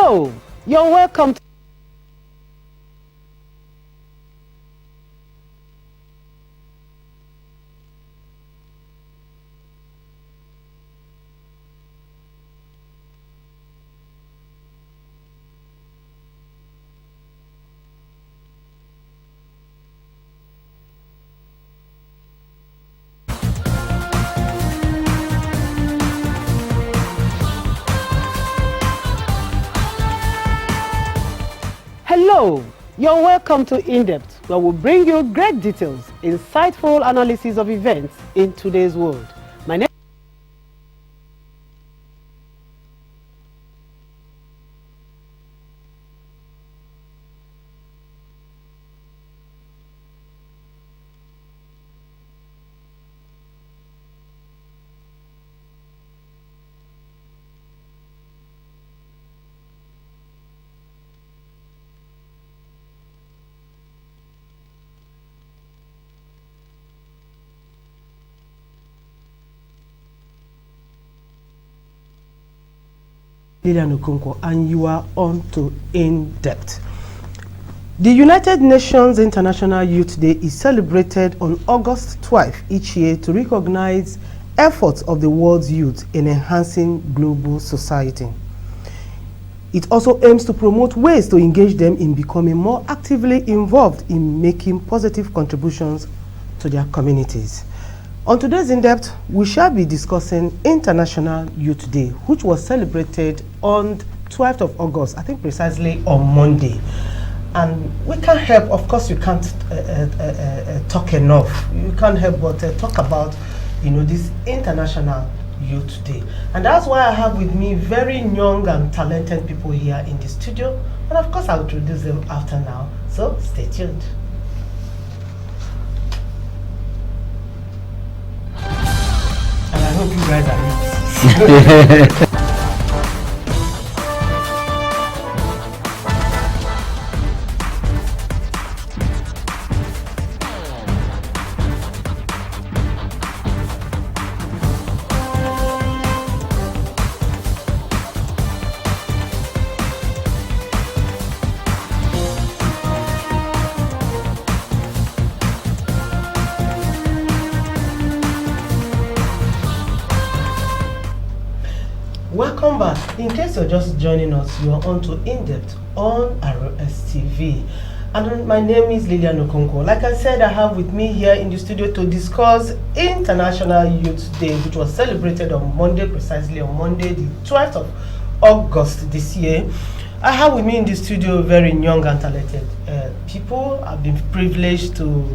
Hello, you're welcome to Hello, you're welcome to In-Depth, where we bring you great details, insightful analysis of events in today's world. My name Lilian Okonkwo, and you are on to In-Depth. The United Nations International Youth Day is celebrated on August 12 each year to recognize efforts of the world's youth in enhancing global society. It also aims to promote ways to engage them in becoming more actively involved in making positive contributions to their communities. On today's In-Depth, we shall be discussing International Youth Day, which was celebrated on 12th of August, I think precisely on Monday. And we can't help, of course, you can't talk enough. You can't help but talk about, this International Youth Day. And that's why I have with me very young and talented people here in the studio. And of course, I'll introduce them after now. So stay tuned. And I hope you guys are ready. Welcome back. In case you're just joining us, you are on to In-Depth on RSTV. And my name is Lilian Okonkwo. Like I said, I have with me here in the studio to discuss International Youth Day, which was celebrated on Monday, precisely on Monday, the 12th of August this year. I have with me in the studio very young and talented people. I've been privileged to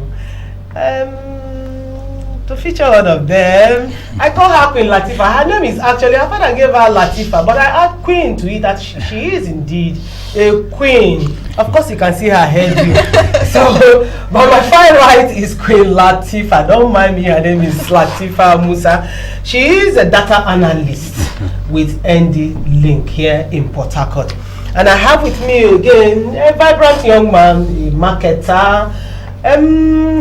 feature one of them. I call her Queen Lateefa. Her name is actually, her father gave her Lateefa, but I add Queen to it that she is indeed a queen. Of course, you can see her head. So, but my far right is Queen Lateefa. Don't mind me, her name is Lateefa Musah. She is a data analyst with NDLink here in Port Harcourt. And I have with me again a vibrant young man, a marketer.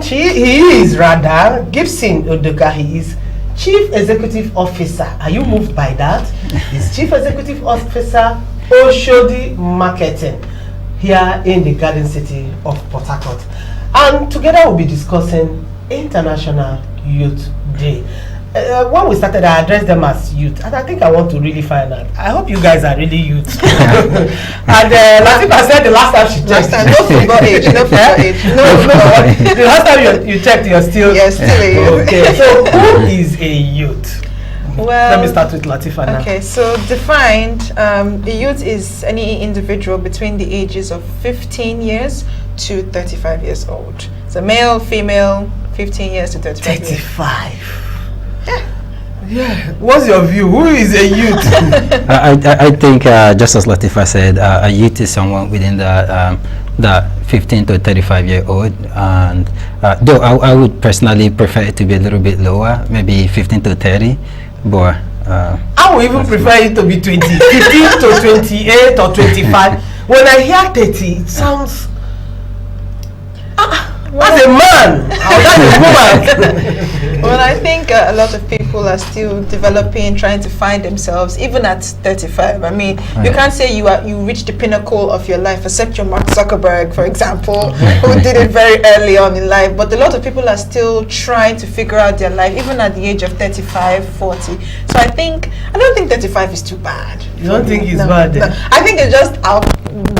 He is rather Gibson Odoka. He is Chief Executive Officer. Are you moved by that? He's Chief Executive Officer Oshodi Marketing here in the Garden City of Port Harcourt. And together we'll be discussing International Youth Day. When we started, I addressed them as youth, and I think I want to really find out. I hope you guys are really youth. And Lateefa said the last time she checked, no forgot age, no forgot age. No. The last time you checked, you're still a youth. Okay, so who is a youth? Well, let me start with Lateefa now. Okay, so defined, a youth is any individual between the ages of 15 years to 35 years old. So male, female, 15 years to 35 years. 35. Yeah. What's your view? Who is a youth? I think, just as Lateefa said, a youth is someone within the 15 to 35 year old, and though I would personally prefer it to be a little bit lower, maybe 15 to 30, but I would even prefer it to be 20, 15 to 28 or 25. When I hear 30, it sounds As a man, how that a woman? Well, I think a lot of people are still developing, trying to find themselves, even at 35. I mean, you can't say you reached the pinnacle of your life, except your Mark Zuckerberg, for example, who did it very early on in life. But a lot of people are still trying to figure out their life, even at the age of 35, 40. So I don't think 35 is too bad. You don't think it's bad? No. I think it's just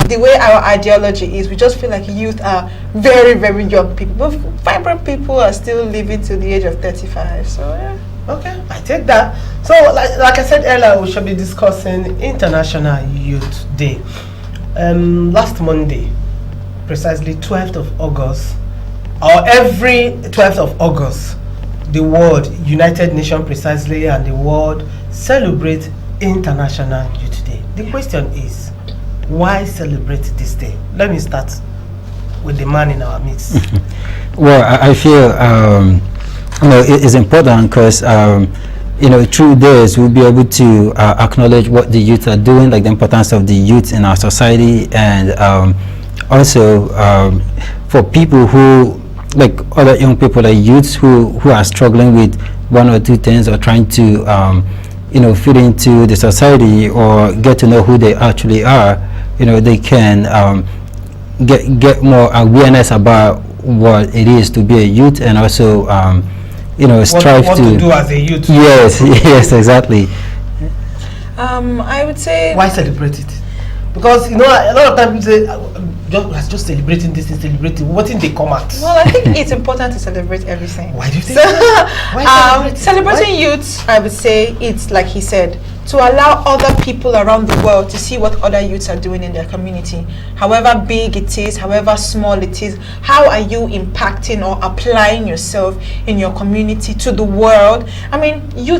the way our ideology is. We just feel like youth are very, very young people. But vibrant people are still living to the age of 35. So yeah. Okay, I take that. So like I said earlier, we shall be discussing International Youth Day. Last Monday, precisely 12th of August, or every 12th of August, the world, United Nations precisely, and the world celebrate International Youth Day. The question is, why celebrate this day? Let me start with the man in our midst. Well, I feel it is important because through this we'll be able to acknowledge what the youth are doing, like the importance of the youth in our society, and also for people who, like other young people, like youths who are struggling with one or two things, or trying to fit into the society or get to know who they actually are. They can get more awareness about what it is to be a youth, and also strive what to do as a youth. Yes, exactly. I would say, why celebrate it? Because a lot of times people say, just celebrating this and celebrating. What did they come at? Well, I think it's important to celebrate everything. Why do you think? Why celebrating youths, I would say it's like he said, to allow other people around the world to see what other youths are doing in their community. However big it is, however small it is, how are you impacting or applying yourself in your community to the world? I mean, we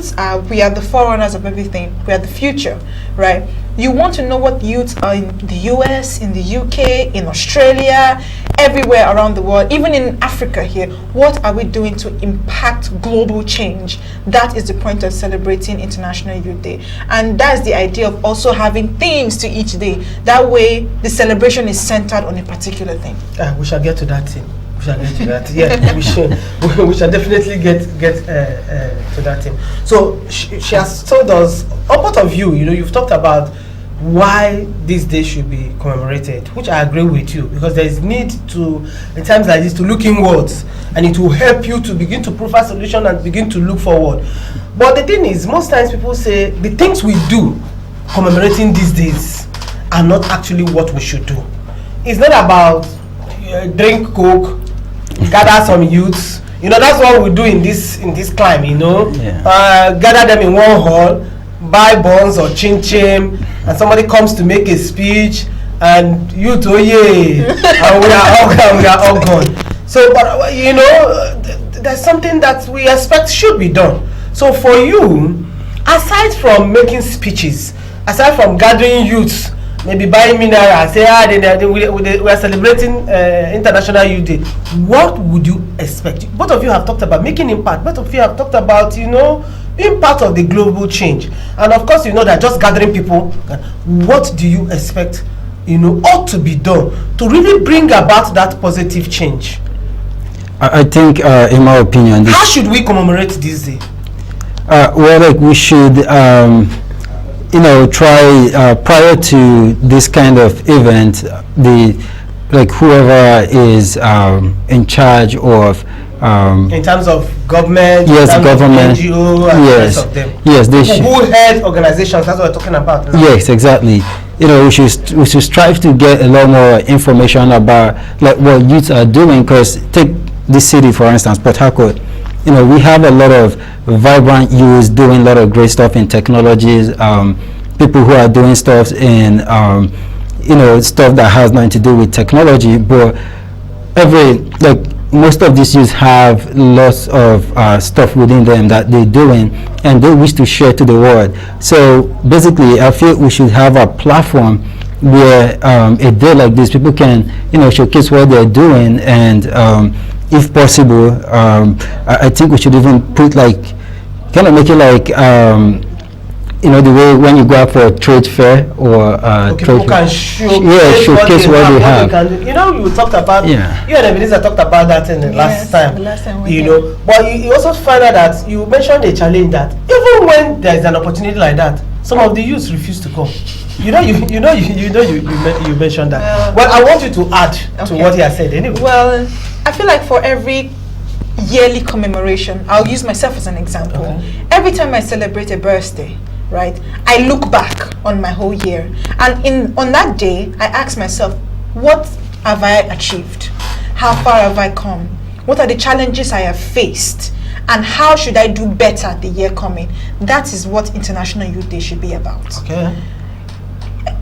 are the forerunners of everything. We are the future, right? You want to know what youths are in the US, in the UK, in Australia, everywhere around the world, even in Africa here. What are we doing to impact global change? That is the point of celebrating International Youth Day. And that's the idea of also having themes to each day. That way, the celebration is centered on a particular thing. We shall get to that thing. We shall get to that. Yeah, we shall definitely get to that thing. So she has told us, a part of you've talked about why this day should be commemorated, which I agree with you, because there is need to, in times like this, to look inwards, and it will help you to begin to provide solution and begin to look forward. But the thing is, most times people say the things we do commemorating these days are not actually what we should do. It's not about drink Coke, gather some youths. That's what we do in this climb. Gather them in one hall, buy buns or chin chin, and somebody comes to make a speech, and youth, oh yeah, and we are all gone. So, but there's something that we expect should be done. So for you, aside from making speeches, aside from gathering youths, maybe buying mineral, say we are celebrating International Youth Day, what would you expect? Both of you have talked about making impact. Both of you have talked about being part of the global change, and of course that just gathering people. What do you expect ought to be done to really bring about that positive change? I think in my opinion, how should we commemorate this day? We should try prior to this kind of event, whoever is in charge of in terms of government, yes, government, NGO, and yes, rest of them. Yes, they should. Who head organizations? That's what we're talking about now. Yes, exactly. We should strive to get a lot more information about what youths are doing. Because take this city for instance, Port Harcourt. We have a lot of vibrant youths doing a lot of great stuff in technologies. People who are doing stuff in stuff that has nothing to do with technology, but most of these youths have lots of stuff within them that they're doing, and they wish to share to the world. So basically, I feel we should have a platform where a day like this, people can showcase what they're doing, and if possible, I think we should even put make it you know, the way when you go out for a trade fair or people can showcase what they have. You know, you talked about, you and Ebenezer talked about that in the last time. You know, but you also find out that you mentioned a challenge that even when there is an opportunity like that, some of the youths refuse to come. You mentioned that. Well, I want you to add to what he has said anyway. Well, I feel like for every yearly commemoration, I'll use myself as an example. Every time I celebrate a birthday, right, I look back on my whole year, and on that day I ask myself, what have I achieved? How far have I come? What are the challenges I have faced? And how should I do better the year coming? That is what International Youth Day should be about. Okay.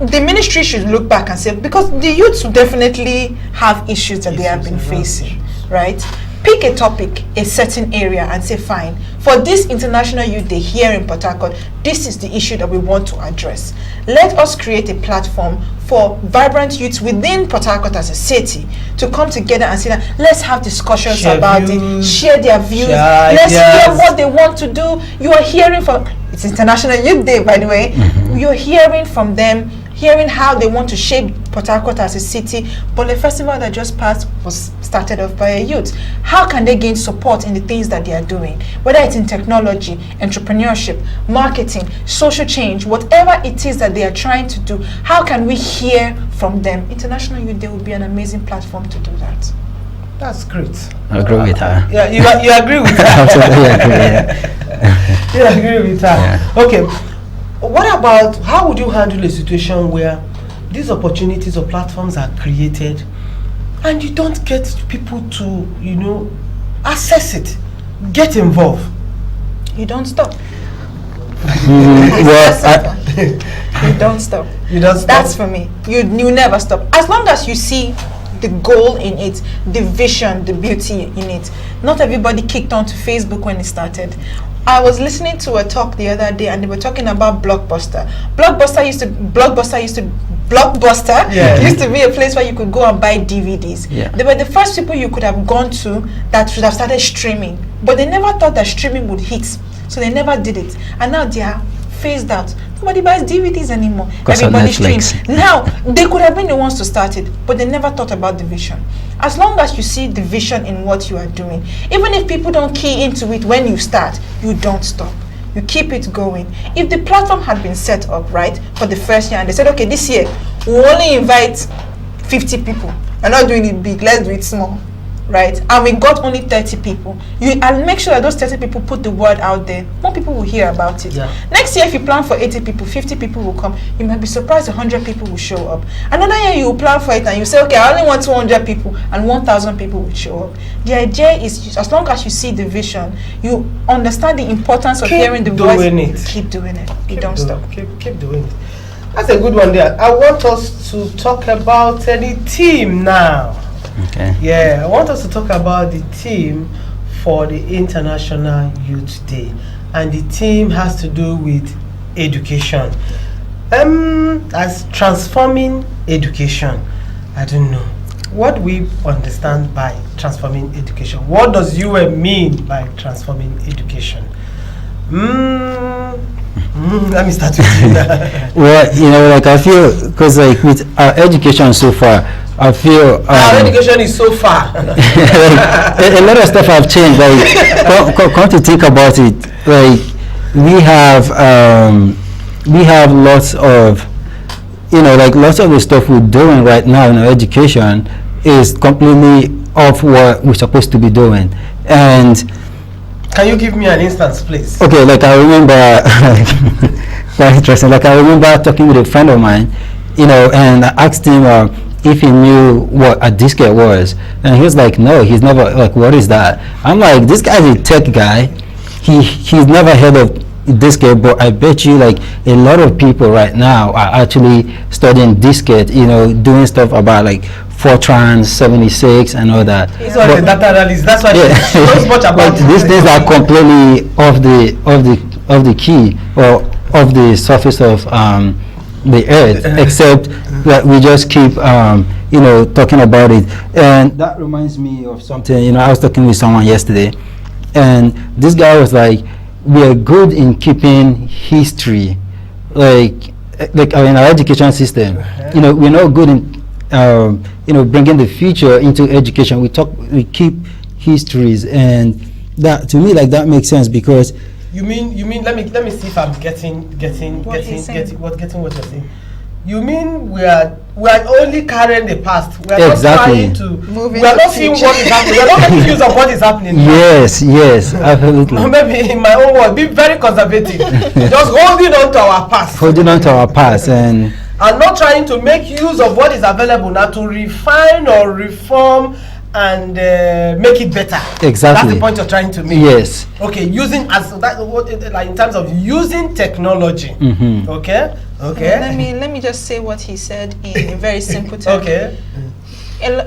The ministry should look back and say, because the youths definitely have issues that they have been facing, right? Pick a topic, a certain area, and say, fine, for this International Youth Day here in Port Harcourt, this is the issue that we want to address. Let us create a platform for vibrant youths within Port Harcourt as a city to come together and say that let's have discussions about it, share their views, let's hear what they want to do. You are hearing from, it's International Youth Day, by the way, you're hearing from them, hearing how they want to shape Port Harcourt as a city. But the festival that just passed was started off by a youth. How can they gain support in the things that they are doing? Whether it's in technology, entrepreneurship, marketing, social change, whatever it is that they are trying to do, how can we hear from them? International Youth Day would be an amazing platform to do that. That's great. I agree with her. Yeah, you agree with her. Absolutely agree. You agree with her. Yeah. Okay. What about, how would you handle a situation where these opportunities or platforms are created and you don't get people to, you know, access it, get involved? You don't stop. Well, you don't stop. You don't stop. That's for me. You never stop. As long as you see the goal in it, the vision, the beauty in it. Not everybody kicked onto Facebook when it started. I was listening to a talk the other day and they were talking about Blockbuster. Blockbuster used to be a place where you could go and buy DVDs. Yeah. They were the first people you could have gone to that should have started streaming. But they never thought that streaming would hit. So they never did it. And now they are phased out. Nobody buys DVDs anymore. Everybody streams. Now, they could have been the ones to start it, but they never thought about the vision. As long as you see the vision in what you are doing, even if people don't key into it when you start, you don't stop. You keep it going. If the platform had been set up, right, for the first year, and they said, okay, this year, we'll only invite 50 people. We're not doing it big, let's do it small. Right, and we got only 30 people. I'll make sure that those 30 people put the word out there. More people will hear about it. Yeah. Next year, if you plan for 80 people, 50 people will come. You might be surprised 100 people will show up. Another year, you will plan for it and you say, okay, I only want 200 people, and 1,000 people will show up. The idea is, as long as you see the vision, you understand the importance of hearing the voice. Keep doing it. You don't stop. Keep doing it. That's a good one there. I want us to talk about the team now. Okay. Yeah, I want us to talk about the theme for the International Youth Day, and the theme has to do with education. As transforming education. I don't know what we understand by transforming education. What does you mean by transforming education? Let me start with you. Well, you know, like I feel, because like with our education so far, I feel our education is so far. a lot of stuff have changed. Like, come to think about it, like we have lots of, you know, like lots of the stuff we're doing right now in our education is completely off what we're supposed to be doing. And can you give me an instance, please? Okay, like I remember, quite interesting. Like I remember talking with a friend of mine, you know, and I asked him if he knew what a diskette was, and he was like, no, he's never. Like, what is that? I'm like, this guy's a tech guy. He's never heard of diskette, but I bet you like a lot of people right now are actually studying diskette, you know, doing stuff about like Fortran 76 and all that. He's a data analyst. That's why he knows much about these things are completely off the key or off the surface of the earth, except that we just keep you know, talking about it. And that reminds me of something. You know, I was talking with someone yesterday, and this guy was like, we are good in keeping history, like in our education system, we're not good in bringing the future into education. We keep histories, and that, to me, like, that makes sense, because you mean let me see if I'm getting what you're saying. You mean we are only carrying the past. We are exactly. not trying to we are not seeing what is happening. We are not making use of what is happening now. Yes, absolutely. Or maybe in my own word, be very conservative. Just holding on to our past. Holding on to our past and not trying to make use of what is available now to refine or reform and make it better. Exactly. That's the point you're trying to make. Yes. Okay, using as that like in terms of using technology. Mm-hmm. Okay. Let me just say what he said in a very simple term. Okay.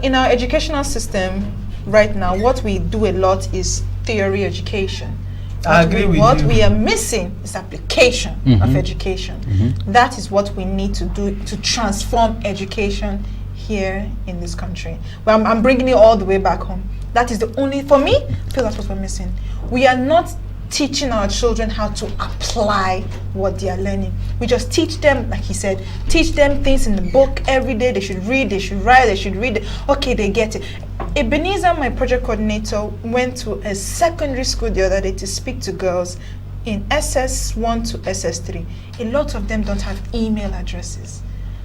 In our educational system right now, what we do a lot is theory education. I agree with you. What we are missing is application of education. Mm-hmm. That is what we need to do to transform education here in this country. Well, I'm bringing it all the way back home. That is the only, for me, I feel that's what we're missing. We are not teaching our children how to apply what they are learning. We just teach them, like he said, teach them things in the book every day. They should read, they should write, they should read. Okay, they get it. Ebenezer, my project coordinator, went to a secondary school the other day to speak to girls in SS1 to SS3. A lot of them don't have email addresses.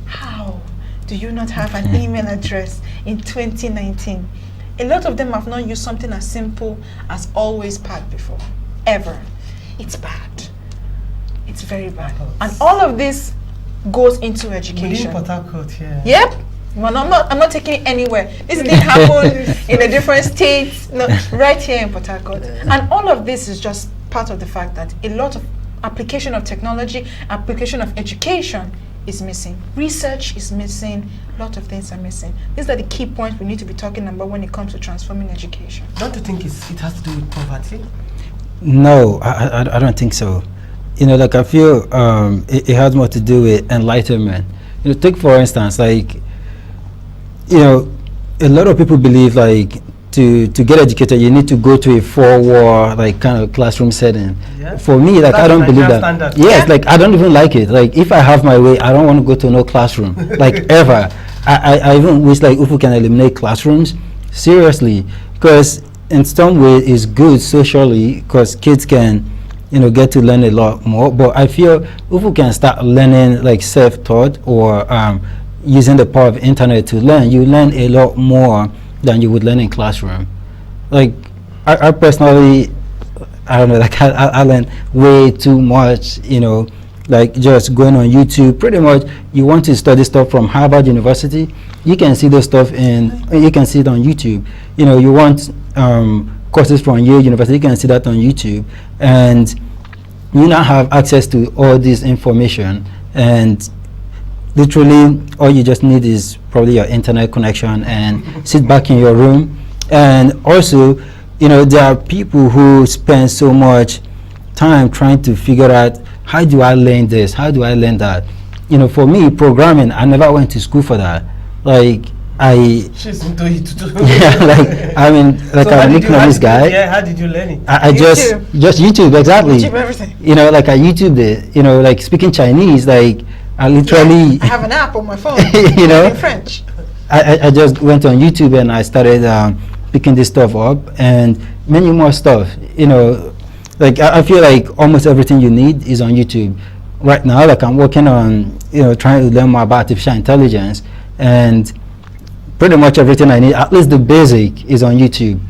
How do you not have an email address in 2019? A lot of them have not used something as simple as always pad before. Ever. It's bad. It's very bad. And all of this goes into education. Port Harcourt, yeah. Yep. Well, I'm not taking it anywhere. This didn't happen in a different state. No, right here in Port Harcourt. And all of this is just part of the fact that a lot of application of technology, application of education is missing. Research is missing. A lot of things are missing. These are the key points we need to be talking about when it comes to transforming education. Don't you think it has to do with poverty? No, I don't think so. Like, I feel it has more to do with enlightenment. Take for instance, like, a lot of people believe, like, to get educated, you need to go to a four-wall, like, kind of classroom setting. Yeah. For me, like, I don't believe that. Standard. Yes, like, I don't even like it. Like, if I have my way, I don't want to go to no classroom, like, ever. I even wish, like, if we can eliminate classrooms, seriously, because in some way it's good socially, because kids can, get to learn a lot more. But I feel if we can start learning, like, self-taught or using the power of internet to learn, you learn a lot more than you would learn in classroom. Like, I personally, I don't know, like, I learned way too much, like, just going on YouTube. Pretty much, you want to study stuff from Harvard University, you can see those stuff you can see it on YouTube. You want courses from Yale University, you can see that on YouTube, and you now have access to all this information, and literally all you just need is probably your internet connection and sit back in your room. And also, there are people who spend so much time trying to figure out, how do I learn this, how do I learn that? For me, programming, I never went to school for that. Like, she's into it too. Yeah, like, I mean, like, so I'm an economics guy. Yeah, how did you learn it? I just YouTube, exactly. YouTube everything. Like, I YouTubed it. Like, speaking Chinese, like, I literally. I have an app on my phone. In French. I just went on YouTube and I started picking this stuff up and many more stuff. Like, I feel like almost everything you need is on YouTube right now. Like, I'm working on trying to learn more about artificial intelligence, and pretty much everything I need, at least the basic, is on YouTube.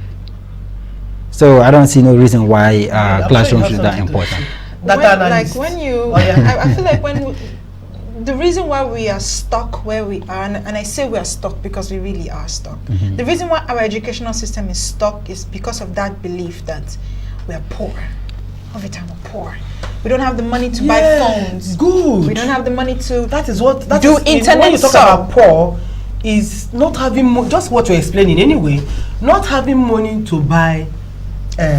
So I don't see no reason why classrooms is that important. I feel like the reason why we are stuck where we are, and I say we are stuck because we really are stuck. Mm-hmm. The reason why our educational system is stuck is because of that belief that we are poor. Every time we're poor. We don't have the money to buy phones. Good. We don't have the money to do internet. When you talk about poor, is not having just what you're explaining anyway. Not having money to buy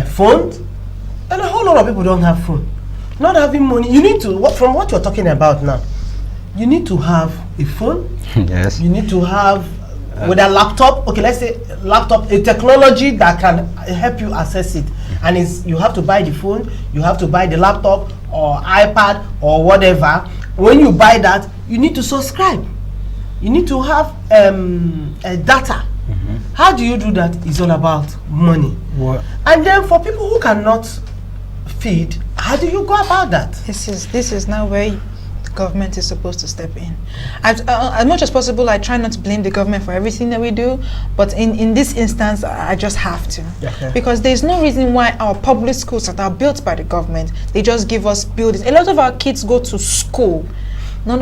phones, and a whole lot of people don't have phone. Not having money. You need to from what you're talking about now. You need to have a phone. Yes. You need to have with a laptop. Okay, let's say laptop, a technology that can help you access it. And you have to buy the phone, you have to buy the laptop or iPad or whatever, When you buy that, you need to subscribe. You need to have data. How do you do that? It's all about money. What? And then for people who cannot feed, how do you go about that? This is now where the government is supposed to step in. As much as possible, I try not to blame the government for everything that we do, but in this instance, I just have to. Okay. Because there's no reason why our public schools that are built by the government, they just give us buildings. A lot of our kids go to school. Not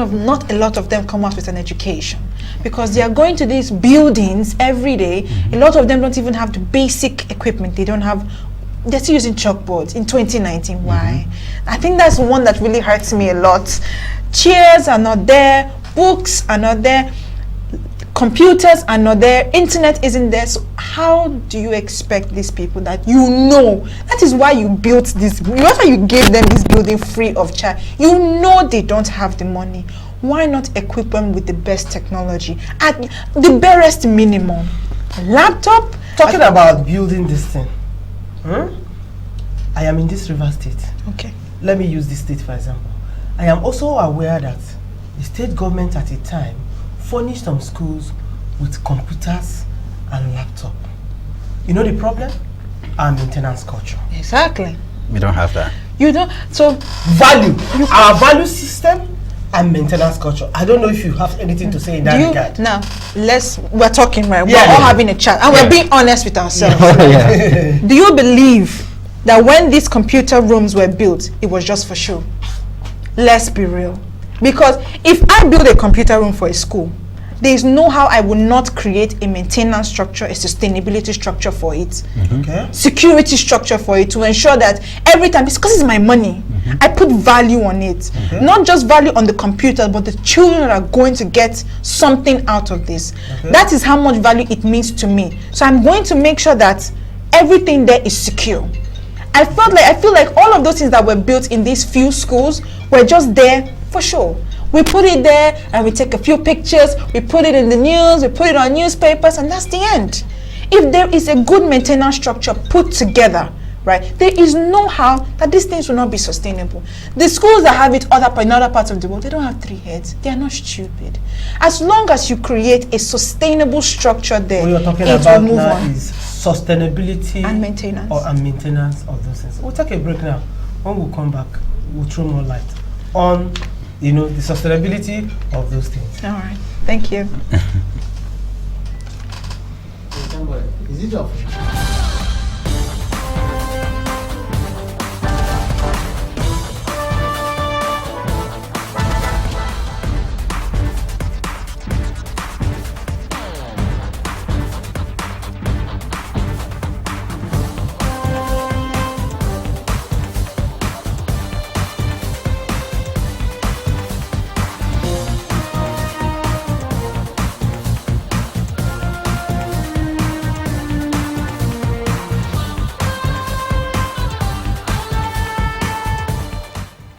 a lot of them come out with an education, because they are going to these buildings every day. A lot of them don't even have the basic equipment. They're still using chalkboards in 2019. Why? I think that's the one that really hurts me a lot. Chairs are not there, books are not there, computers are not there, internet isn't there. So how do you expect these people that that is why you built this, that's why you gave them this building free of charge. They don't have the money. Why not equip them with the best technology at the barest minimum? A laptop? Talking about building this thing, I am in this river state. Okay. Let me use this state for example. I am also aware that the state government at a time furnished some schools with computers and laptop. You know the problem? Our maintenance culture. Exactly. We don't have that. You don't. So Value. Our value system and maintenance culture. I don't know if you have anything to say in that regard. Now, we're talking, right? Yeah. We're all having a chat, and we're being honest with ourselves. Yeah. Do you believe that when these computer rooms were built, it was just for show? Let's be real. Because if I build a computer room for a school, there is no how I will not create a maintenance structure, a sustainability structure for it, Okay. security structure for it, to ensure that every time, because it's my money, I put value on it. Not just value on the computer, but the children are going to get something out of this. That is how much value it means to me. So I'm going to make sure that everything there is secure. I feel like all of those things that were built in these few schools were just there for sure. We put it there and we take a few pictures, we put it in the news, we put it on newspapers, and that's the end. If there is a good maintenance structure put together, right, there is no how that these things will not be sustainable. The schools that have it in other parts of the world, they don't have 3 heads. They are not stupid. As long as you create a sustainable structure there, What you're talking it about will move now on. is sustainability And maintenance. and maintenance of those things. We'll take a break now. When we come back, we'll throw more light on the sustainability of those things. All right. Thank you. Is it your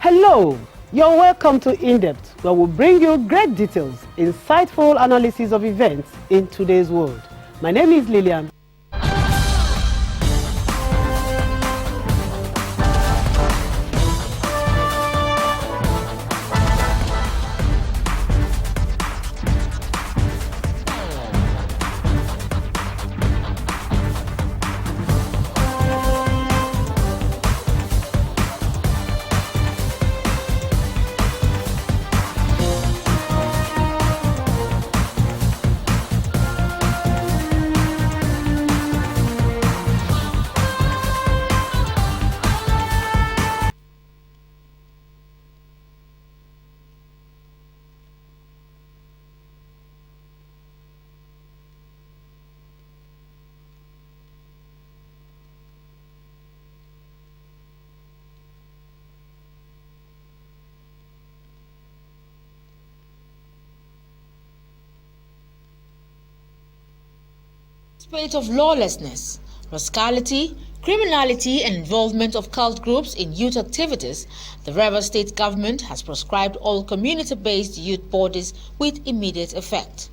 Hello, you're welcome to In-Depth, where we bring you great details, insightful analysis of events in today's world. My name is Lillian. Spate of lawlessness, rascality, criminality and involvement of cult groups in youth activities, the Rivers State government has proscribed all community-based youth bodies with immediate effect.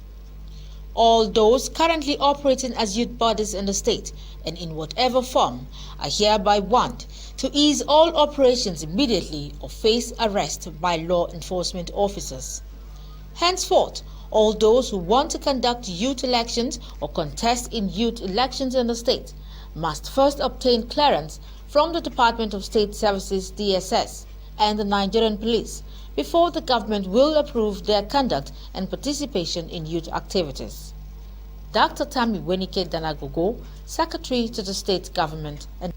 All those currently operating as youth bodies in the state and in whatever form are hereby warned to ease all operations immediately or face arrest by law enforcement officers. Henceforth, all those who want to conduct youth elections or contest in youth elections in the state must first obtain clearance from the Department of State Services (DSS) and the Nigerian police before the government will approve their conduct and participation in youth activities. Dr. Tami Wenike Danagogo, Secretary to the State Government, and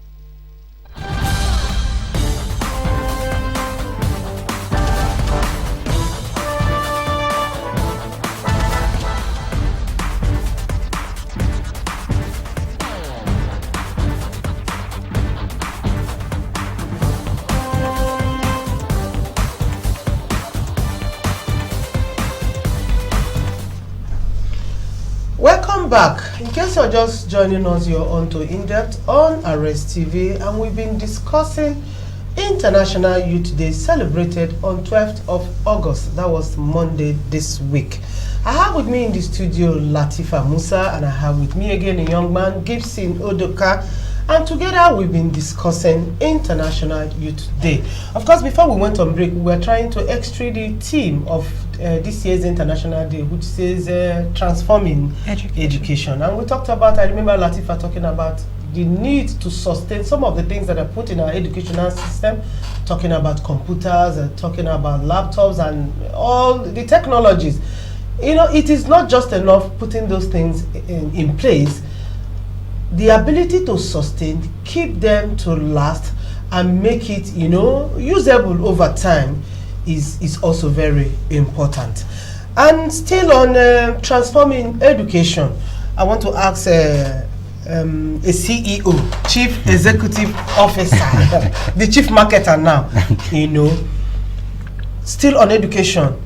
Welcome back. In case you're just joining us, you're on to In-Depth on RSTV, and we've been discussing International Youth Day celebrated on 12th of August. That was Monday this week. I have with me in the studio Lateefa Musah, and I have with me again a young man, Gibson Odoka, and together we've been discussing International Youth Day. Of course, before we went on break, we were trying to extract the theme of this year's International Day, which says transforming education. And we talked about, I remember Lateefa talking about the need to sustain some of the things that are put in our educational system, talking about computers and talking about laptops and all the technologies. You know, it is not just enough putting those things in place. The ability to sustain, keep them to last, and make it, you know, usable over time is also very important. And still on transforming education, I want to ask a CEO, Chief Executive Officer, the Chief Marketer now, you know, still on education.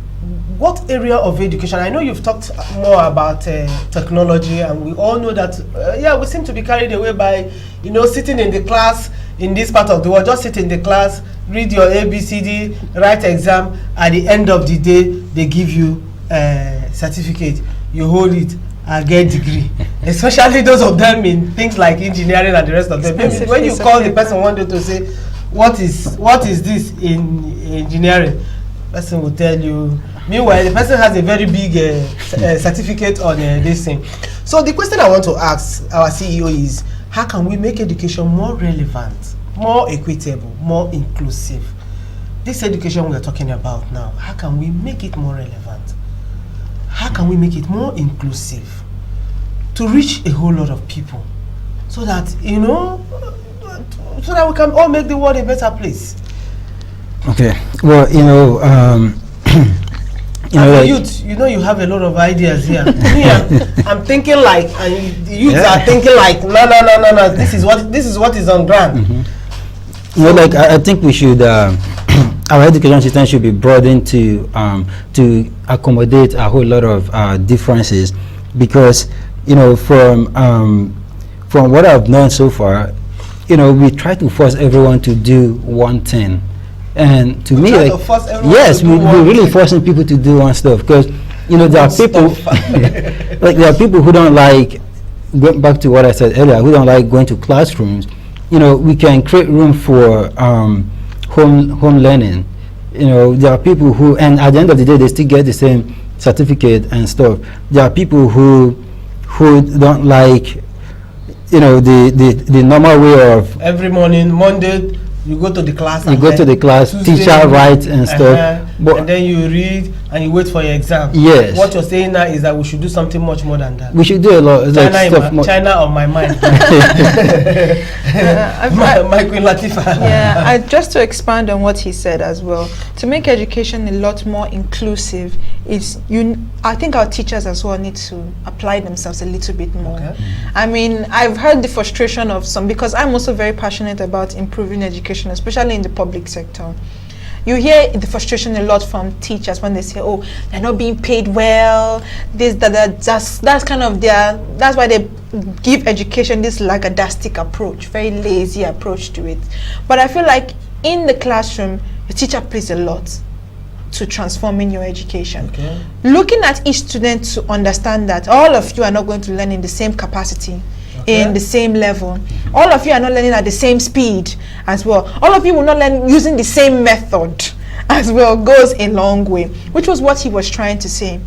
What area of education? I know you've talked more about technology, and we all know that, yeah, we seem to be carried away by, you know, sitting in the class in this part of the world. Just sit in the class, read your ABCD, write exam. At the end of the day, they give you a certificate. You hold it and get degree. Especially those of them in things like engineering and the rest of them. When you call the person one day to say, what is this in engineering? Person will tell you. Meanwhile, the person has a very big certificate on this thing. So the question I want to ask our CEO is, how can we make education more relevant, more equitable, more inclusive? This education we are talking about now, how can we make it more relevant? How can we make it more inclusive to reach a whole lot of people so that, you know, so that we can all make the world a better place? Okay. Well, you know, as a youth, you know, you have a lot of ideas here. I'm thinking like, and the youths are thinking like, no. This is what is on ground. Mm-hmm. You know, like I think we should, our education system should be broadened to accommodate a whole lot of differences, because, you know, from what I've known so far, you know, we try to force everyone to do one thing. And to me, like, yes, we're really forcing people to do one stuff, because, you know, there are people like there are people who don't like, going back to what I said earlier, who don't like going to classrooms. You know, we can create room for home learning. You know, there are people who, and at the end of the day, they still get the same certificate and stuff. There are people who don't like, you know, the normal way of every morning, Monday. You go to the class. You go to the class, Tuesday, teacher writes and stuff. But and then you read and you wait for your exam. Yes. What you're saying now is that we should do something much more than that. We should do a lot. China on my mind. My Queen Lateefa. Yeah, just to expand on what he said as well, to make education a lot more inclusive, I think our teachers as well need to apply themselves a little bit more. Okay. I mean, I've heard the frustration of some, because I'm also very passionate about improving education, especially in the public sector. You hear the frustration a lot from teachers when they say, oh, they're not being paid well, that's kind of that's why they give education this lackadaistic approach, very lazy approach to it. But I feel like in the classroom, the teacher plays a lot to transforming your education. Okay. Looking at each student to understand that all of you are not going to learn in the same capacity. in the same level. All of you are not learning at the same speed as well. All of you will not learn using the same method as well. Goes a long way, which was what he was trying to say.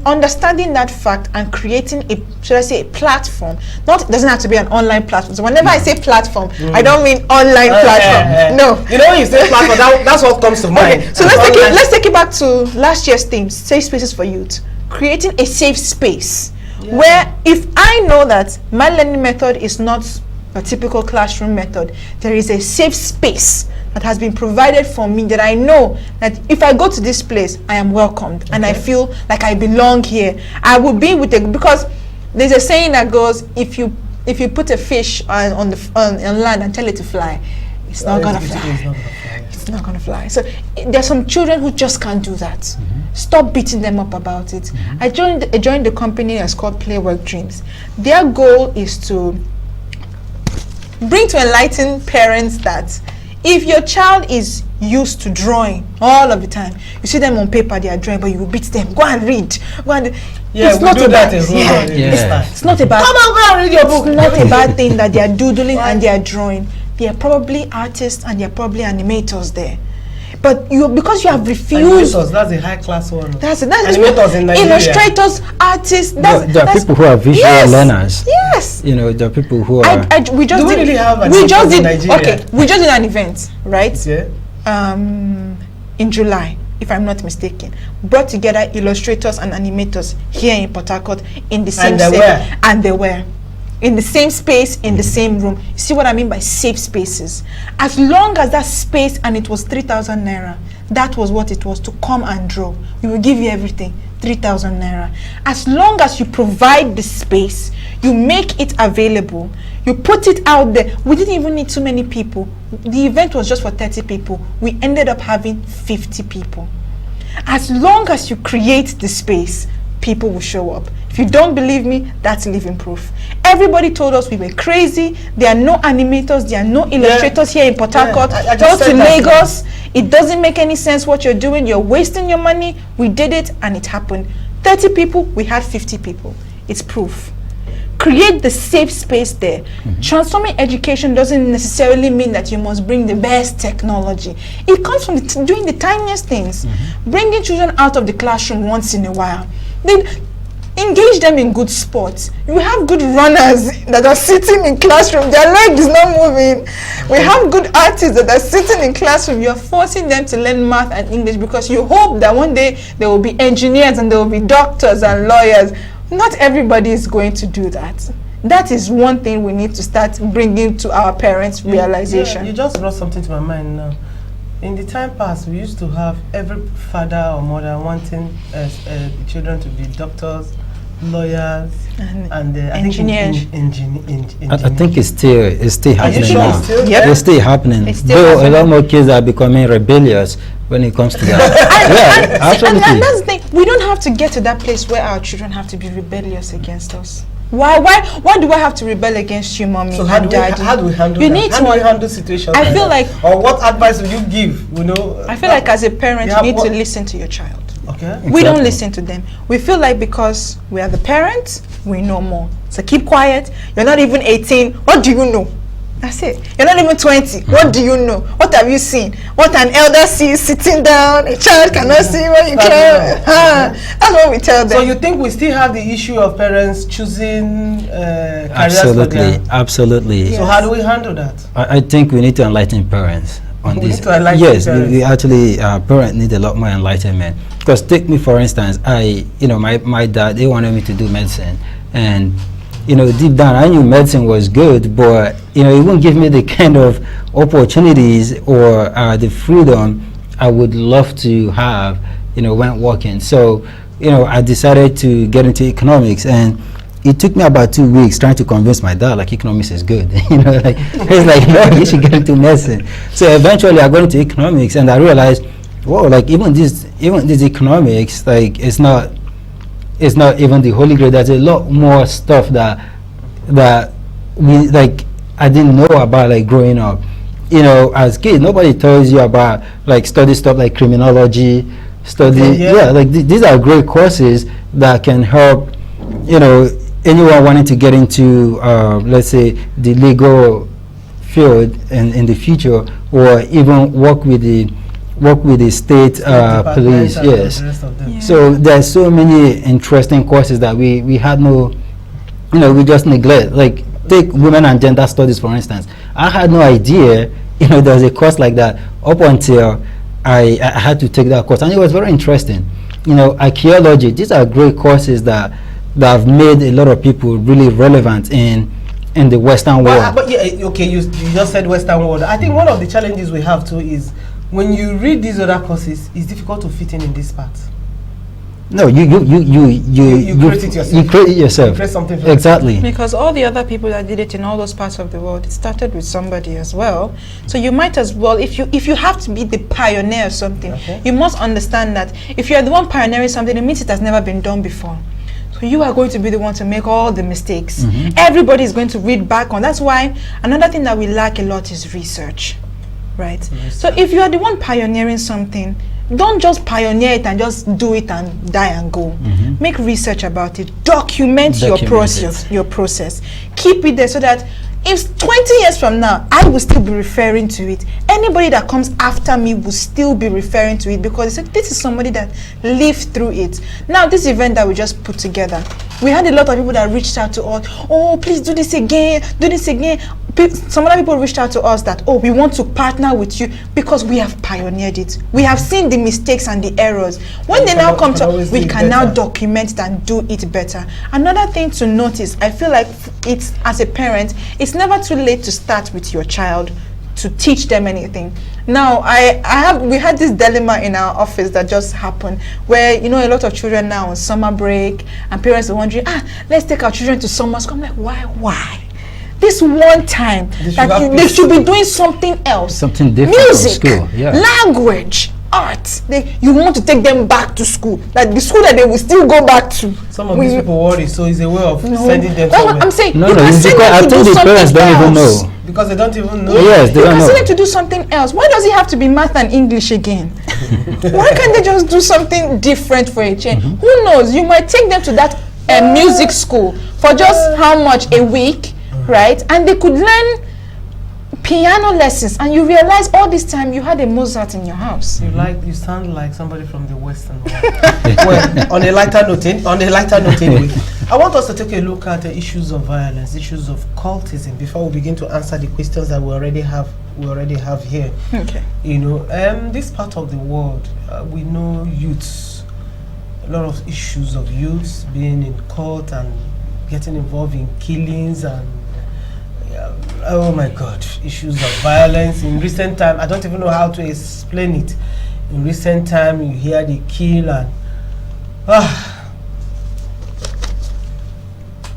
Understanding that fact and creating a, should I say, a platform. It doesn't have to be an online platform. So whenever I say platform, I don't mean online platform. No. You know when you say platform, that's what comes to mind. Okay, so let's take it back to last year's theme, safe spaces for youth. Creating a safe space where if I know that my learning method is not a typical classroom method, there is a safe space that has been provided for me, that I know that if I go to this place, I am welcomed and I feel like I belong here. I will be with it, because there's a saying that goes, if you put a fish on land and tell it to fly, it's not gonna fly. It's not gonna fly. So there's some children who just can't do that. Stop beating them up about it. I joined the company that's called Playwork Dreams. Their goal is to bring to enlighten parents that if your child is used to drawing all of the time, you see them on paper, they are drawing, but you will beat them. Go and read. It's not a bad It's not a bad. Come on, go and read your book. It's not a bad thing that they are doodling and they are drawing. They are probably artists and they are probably animators there. But because you have refused. Animators, that's a high class one. That's animators in Nigeria. Illustrators, artists. There are people who are visual learners. Yes. You know, there are people who are. We just did in Nigeria? Okay, we just did an event, right? Yeah. In July, if I'm not mistaken, brought together illustrators and animators here in Port Harcourt in the same space, and they were in the same space, in the same room. You see what I mean by safe spaces? As long as that space, and it was 3,000 naira, that was what it was to come and draw. We will give you everything, 3,000 naira. As long as you provide the space, you make it available, you put it out there. We didn't even need too many people. The event was just for 30 people. We ended up having 50 people. As long as you create the space, people will show up. If you don't believe me, that's living proof. Everybody told us we were crazy. There are no animators, there are no illustrators here in Port Harcourt. Go to Lagos. It doesn't make any sense what you're doing. You're wasting your money. We did it and it happened. 30 people, we had 50 people. It's proof. Create the safe space there. Transforming education doesn't necessarily mean that you must bring the best technology. It comes from doing the tiniest things. Bringing children out of the classroom once in a while. Then engage them in good sports. You have good runners that are sitting in classroom, their leg is not moving. We have good artists that are sitting in classroom. You're forcing them to learn math and English because you hope that one day there will be engineers and there will be doctors and lawyers. Not everybody is going to do that. That is one thing we need to start bringing to our parents' realization. You just brought something to my mind now. In the time past, we used to have every father or mother wanting the children to be doctors, lawyers, and engineers. I think it's still happening now. It's still happening. Though a lot more kids are becoming rebellious when it comes to that. Absolutely. And that's the thing. We don't have to get to that place where our children have to be rebellious against us. Why do I have to rebel against you, mommy and daddy? How do we handle you that? need how to do we handle situations I feel like or what advice would you give? I feel like as a parent, you need to listen to your child. Okay. Exactly. We don't listen to them. We feel like because we are the parents, we know more. So keep quiet. You're not even 18. What do you know? That's it. You're not even 20. What do you know? What have you seen? What an elder sees sitting down, a child cannot see what you can. That's what we tell them. So you think we still have the issue of parents choosing careers for their... Absolutely. Yes. So how do we handle that? I think we need to enlighten parents on this. Yes, we actually parents need a lot more enlightenment. Because take me for instance, my dad, they wanted me to do medicine, and deep down I knew medicine was good, but it wouldn't give me the kind of opportunities or the freedom I would love to have when working. So I decided to get into economics, and it took me about 2 weeks trying to convince my dad like economics is good. He's like, no, you should get into medicine. So eventually I got into economics, and I realized, whoa, like even this economics, like it's not even the holy grail. There's a lot more stuff that we like I didn't know about, like growing up. As kids, nobody tells you about like study stuff like criminology, like these are great courses that can help anyone wanting to get into, let's say, the legal field in the future, or even work with the state police. Yes. Yeah. So there's so many interesting courses that we had no, we just neglect. Like take women and gender studies, for instance. I had no idea, there was a course like that up until I had to take that course, and it was very interesting. Archaeology. These are great courses that have made a lot of people really relevant in the Western world. But yeah, okay, you just said Western world. I think one of the challenges we have too is when you read these other courses, it's difficult to fit in this part. No, you create it yourself. You create it yourself. You create something for exactly. Because all the other people that did it in all those parts of the world, it started with somebody as well. So you might as well, if you have to be the pioneer of something, Okay. you must understand that if you are the one pioneering something, it means it has never been done before. So you are going to be the one to make all the mistakes. Everybody is going to read back on. That's why another thing that we lack a lot is research, right? So if you are the one pioneering something, don't just pioneer it and just do it and die and go. Make research about it. Document your process. Keep it there so that if 20 years from now, I will still be referring to it. Anybody that comes after me will still be referring to it because this is somebody that lived through it. Now, this event that we just put together, we had a lot of people that reached out to us. Oh, please do this again. Do this again. Some other people reached out to us that, oh, we want to partner with you because we have pioneered it. We have seen the mistakes and the errors. When they now come to us, we can now document it and do it better. Another thing to notice, I feel like it's, as a parent, it's never too late to start with your child to teach them anything. Now, we had this dilemma in our office that just happened where, a lot of children now on summer break and parents are wondering, let's take our children to summer school. I'm like, why? This one time they should be doing something else. Something different. Music, from school. Yeah. language, art. You want to take them back to school, like the school that they will still go back to. Some of these people worry, so it's a way of sending them somewhere. I'm saying No, you can send them I to think do the parents something don't even else. know. Because they don't even know. Yes, they You don't can send them know. to do something else. Why does it have to be math and English again? Why can't they just do something different for a change? Who knows? You might take them to that music school for just how much a week, right? And they could learn piano lessons, and you realize all this time you had a Mozart in your house. You sound like somebody from the Western world. Well, on a lighter note anyway, I want us to take a look at the issues of violence, issues of cultism before we begin to answer the questions that we already have here. Okay. This part of the world, we know youths, a lot of issues of youths being in cult and getting involved in killings and oh my God, issues of violence. In recent time, I don't even know how to explain it. In recent time, you hear the kill and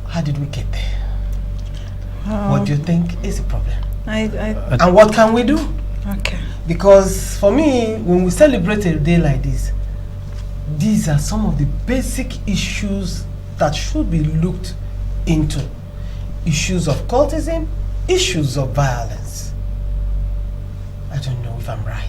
how did we get there? What do you think is the problem? And what can we do? Okay. Because for me, when we celebrate a day like this, these are some of the basic issues that should be looked into. Issues of cultism, issues of violence. I don't know if I'm right.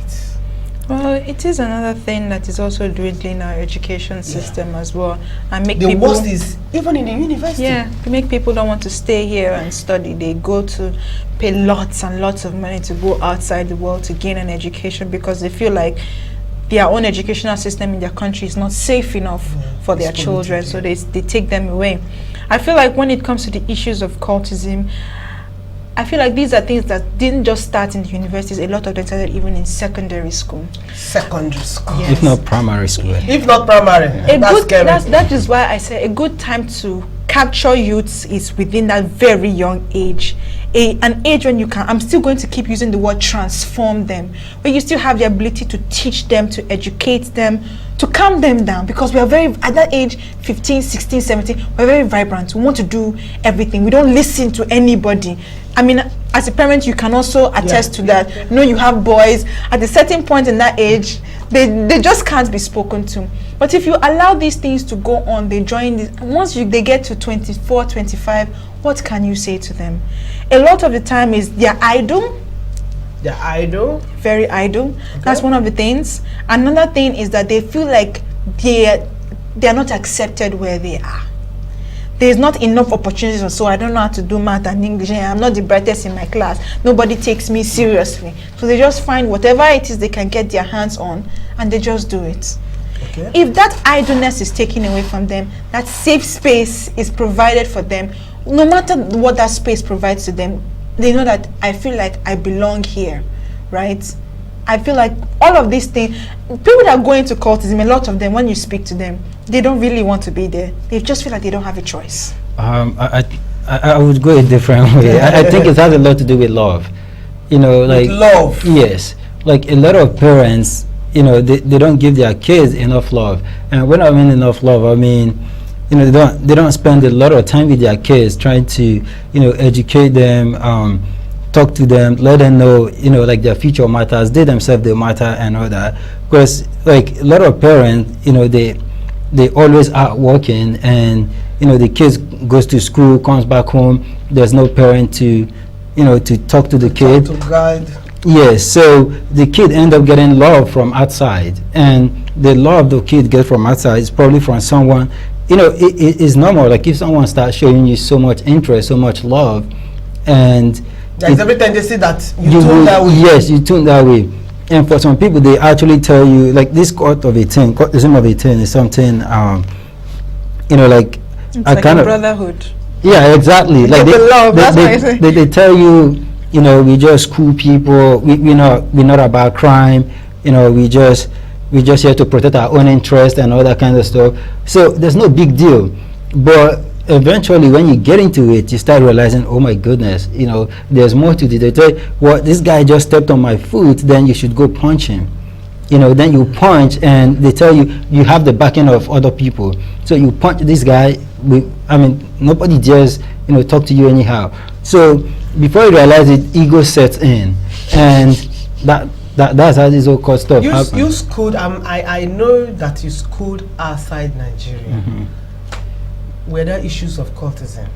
Well, it is another thing that is also dwindling our education system as well, and make the people. worst is even in the university. Yeah, to make people don't want to stay here and study. They go to pay lots and lots of money to go outside the world to gain an education because they feel like their own educational system in their country is not safe enough for their children, so they take them away. I feel like when it comes to the issues of cultism, I feel like these are things that didn't just start in the universities. A lot of them started even in secondary school. Secondary school. Yes. If not primary school. If not primary. That is why I say a good time to capture youths is within that very young age. An age when you can, I'm still going to keep using the word transform them, where you still have the ability to teach them, to educate them, to calm them down, because we are very, at that age, 15, 16, 17, we're very vibrant. We want to do everything. We don't listen to anybody. I mean, as a parent, you can also attest to that. You have boys, at a certain point in that age, they just can't be spoken to. But if you allow these things to go on, they join this, once they get to 24, 25, what can you say to them? A lot of the time is they're idle. They're idle. Very idle. Okay. That's one of the things. Another thing is that they feel like they're not accepted where they are. there's not enough opportunities, so I don't know how to do math and English, and I'm not the brightest in my class, nobody takes me seriously. So they just find whatever it is they can get their hands on, and they just do it. Okay. If that idleness is taken away from them, that safe space is provided for them, no matter what that space provides to them, they know that I feel like I belong here, right? I feel like all of these things, people that go into cultism, a lot of them, when you speak to them, they don't really want to be there. They just feel like they don't have a choice. I would go a different way. I think it has a lot to do with love. You know, like love. Yes, like a lot of parents, you know, they don't give their kids enough love. And when I mean enough love, I mean, you know, they don't spend a lot of time with their kids trying to, you know, educate them, talk to them, let them know, you know, like their future matters, they themselves, they matter and all that. Because like a lot of parents, you know, they always out working, and you know, the kids goes to school, comes back home, there's no parent to, you know, to talk to the kid, to guide. yes. So the kid end up getting love from outside, and the love the kid gets from outside is probably from someone, you know, it is normal. Like if someone starts showing you so much interest, so much love, and there's every tendency that you tune that way. Yes, you tune that way. And for some people, they actually tell you, like this cultism of a thing is something, you know, like It's I like kind a of brotherhood. Yeah, exactly. Like they tell you, you know, we just cool people. We're not about crime. You know, we just here to protect our own interest and all that kind of stuff. So there's no big deal. But eventually, when you get into it, you start realizing, oh my goodness, you know, there's more to it. They tell you, well, this guy just stepped on my foot, then you should go punch him. You know, then you punch, and they tell you you have the backing of other people. So you punch this guy. I mean, nobody dares, you know, talk to you anyhow. So before you realize it, ego sets in, and that's how this whole cult stuff happens. You schooled. I know that you schooled outside Nigeria. Mm-hmm. Were there issues of cultism?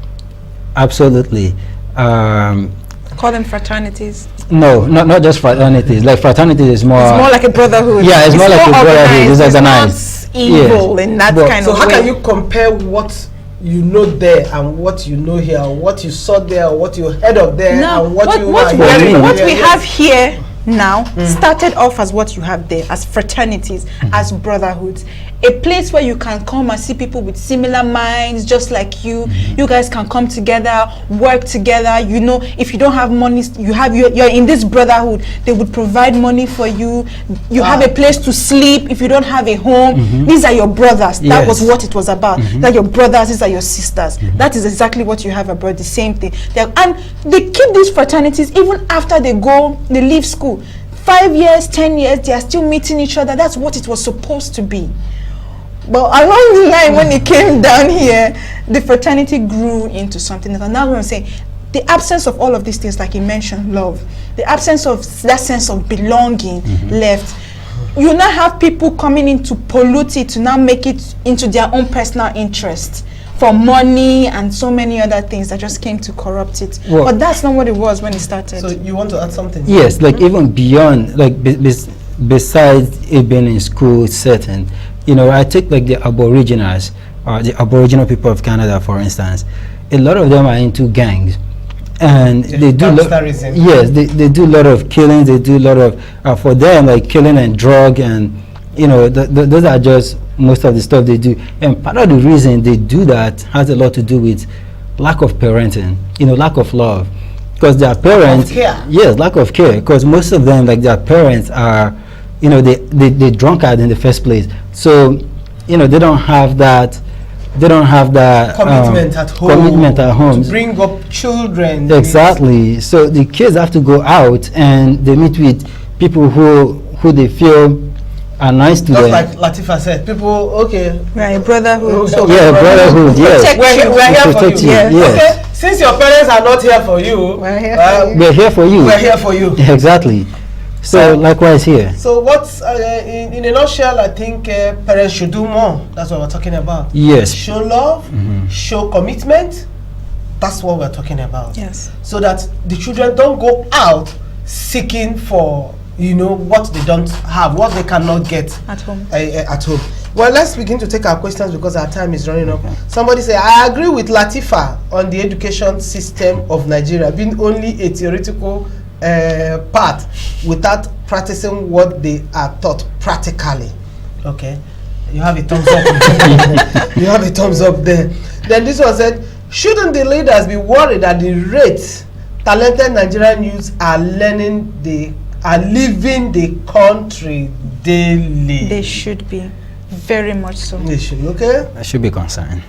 Absolutely. Call them fraternities. No, not just fraternities. Like fraternities is more. It's more like a brotherhood. Yeah, it's more like a brotherhood. It's organized. It's not evil in that kind so of how way. can you compare what you know there and what you know here, or what you saw there, or what you heard of there, Now, and what we have here now started off as what you have there, as fraternities, as brotherhoods, a place where you can come and see people with similar minds just like you. You guys can come together, work together. You know, if you don't have money, you're in this brotherhood, they would provide money for you. You have a place to sleep if you don't have a home. These are your brothers. That Yes. was what it was about. These are your brothers, these are your sisters. That is exactly what you have abroad, the same thing. And they keep these fraternities even after they leave school. 5 years, 10 years, they are still meeting each other. That's what it was supposed to be. But along the line, when it came down here, the fraternity grew into something else. And that's what I'm saying. The absence of all of these things, like you mentioned, love, the absence of that sense of belonging left. You now have people coming in to pollute it, to now make it into their own personal interest for money and so many other things that just came to corrupt it. Well, but that's not what it was when it started. So you want to add something? Yes, like even beyond, like besides it being in school setting, you know, I take like the Aboriginals, the Aboriginal people of Canada, for instance. A lot of them are into gangs, and they do yes, they do a lot of killings. They do a lot of for them, like killing and drug, and you know, those are just most of the stuff they do. And part of the reason they do that has a lot to do with lack of parenting, you know, lack of love, because their parents, yes, lack of care, because most of them, like their parents are, you know, they drunkard in the first place, so you know, they don't have that commitment at home to bring up children. Exactly. So the kids have to go out and they meet with people who they feel are nice to them. Just like Lateefa said, people, okay, right, brotherhood. Brotherhood, yes. We're here for you. Yes. Okay, since your parents are not here for you, we're here for you. We're here for you. Exactly. So likewise here. So what's in a nutshell, I think parents should do more. That's what we're talking about. Yes. Show love, show commitment. That's what we're talking about. Yes. So that the children don't go out seeking for you know, what they don't have, what they cannot get At home. At home. Well, let's begin to take our questions because our time is running up. Somebody say, I agree with Lateefa on the education system of Nigeria being only a theoretical part without practicing what they are taught practically. Okay, you have a thumbs up. You have a thumbs up there. Then this one said, shouldn't the leaders be worried at the rate talented Nigerian youths are leaving the country daily? They should be. Very much so. They should, okay? I should be concerned.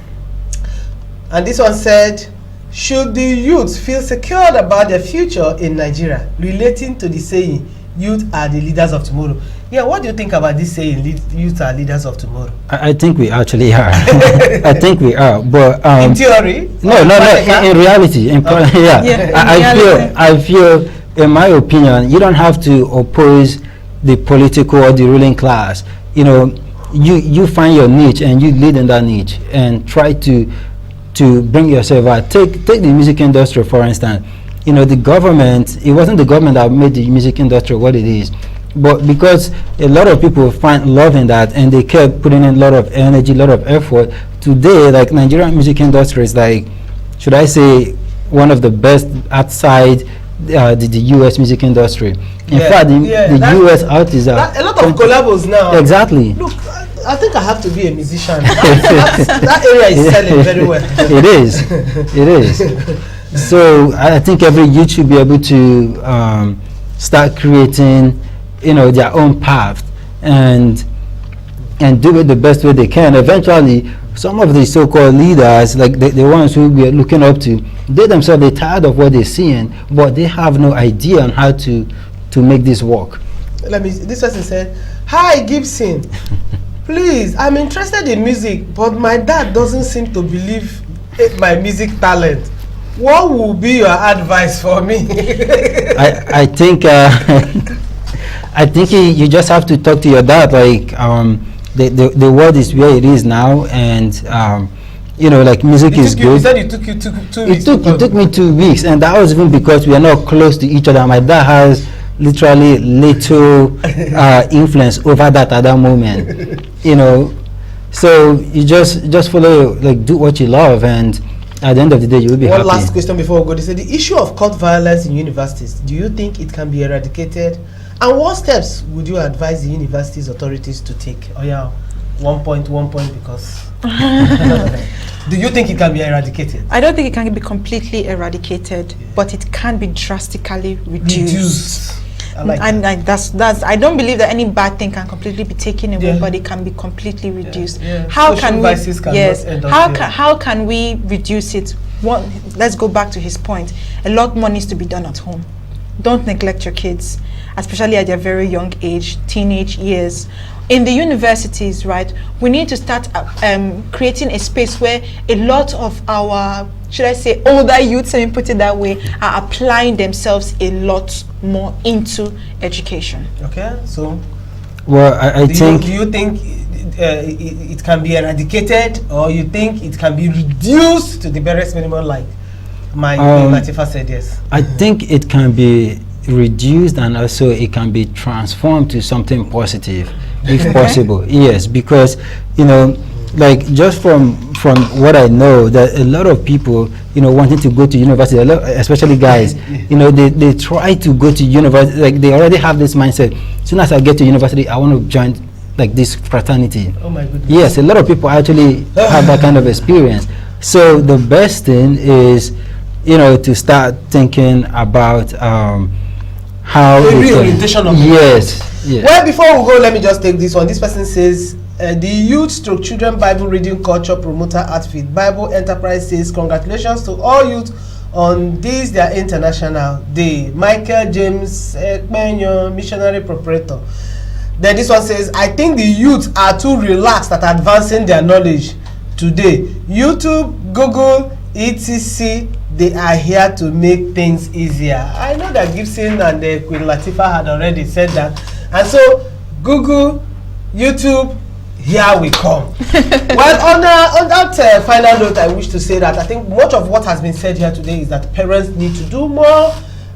And this one said, should the youth feel secured about their future in Nigeria, relating to the saying, youth are the leaders of tomorrow? Yeah, what do you think about this saying, youth are leaders of tomorrow? I think we actually are. I think we are, but in theory? No, in reality. Yeah, I feel, in my opinion, you don't have to oppose the political or the ruling class. You know, you find your niche and you lead in that niche and try to bring yourself out. Take the music industry, for instance. You know, the government, it wasn't the government that made the music industry what it is, but because a lot of people find love in that and they kept putting in a lot of energy, a lot of effort, today, like, Nigerian music industry is, like, should I say, one of the best outside the US music industry. In fact, the US artists are a lot of collabos now. Exactly. Look, I think I have to be a musician. That area is selling very well. It is. It is. So I think every youth should be able to start creating, you know, their own path and do it the best way they can. Eventually, some of the so-called leaders, like the ones who we are looking up to, they themselves, they're tired of what they're seeing, but they have no idea on how to make this work. This person said, hi Gibson, please, I'm interested in music, but my dad doesn't seem to believe in my music talent. What will be your advice for me? I think I think you just have to talk to your dad. Like, the world is where it is now, and you know, like, music is good. You said it took you two weeks. It took me 2 weeks, and that was even because we are not close to each other. My dad has literally little influence over that at that moment, you know. So you just follow, like, do what you love, and at the end of the day, you will be happy. One last question before we go. They say, the issue of court violence in universities, do you think it can be eradicated? And what steps would you advise the universities authorities to take? Oh yeah, 1 point because do you think it can be eradicated? I don't think it can be completely eradicated, but it can be drastically reduced. I don't believe that any bad thing can completely be taken away, but it can be completely reduced. How can we reduce it? Let's go back to his point. A lot more needs to be done at home. Don't neglect your kids, especially at their very young age, teenage years. In the universities, right, we need to start creating a space where a lot of our, should I say, older youths, let me put it that way, are applying themselves a lot more into education. Okay, so, well, I think... Do you think it can be eradicated, or you think it can be reduced to the barest minimum, like Lateefa said? Yes. I think it can be reduced, and also it can be transformed to something positive, if possible. Yes, because, you know, like, just from what I know, that a lot of people, you know, wanting to go to university, especially guys, you know, they try to go to university, like, they already have this mindset, as soon as I get to university, I want to join, like, this fraternity. Oh my goodness. Yes, a lot of people actually have that kind of experience. So the best thing is, you know, to start thinking about how the reorientation of yes. Well, before we go, let me just take this one. This person says, the Youth / Children Bible Reading Culture Promoter Outfit Bible Enterprise says, congratulations to all youth on this their International Day. Michael James Ekmenyo, missionary preparator. Then this one says, I think the youth are too relaxed at advancing their knowledge today. YouTube, Google, etc. They are here to make things easier. I know that Gibson and Queen Lateefa had already said that. And so, Google, YouTube, here we come. Well, on that final note, I wish to say that I think much of what has been said here today is that parents need to do more,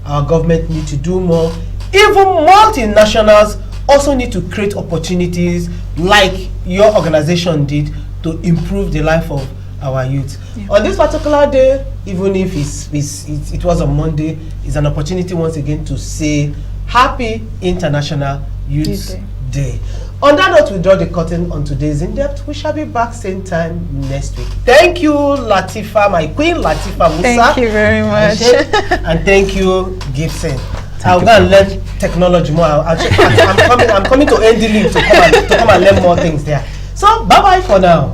our government need to do more Even multinationals also need to create opportunities like your organization did to improve the life of our youth. Yeah. On this particular day, even if it was on Monday, it's an opportunity once again to say Happy International Youth Day. On that note, we draw the curtain on today's In-Depth. We shall be back same time next week. Thank you, Lateefa, my queen, Lateefa Musah. Thank you very much. And thank you, Gibson. I'll go and learn technology more. I'm coming to NDLink to come and learn more things there. So, bye-bye for now.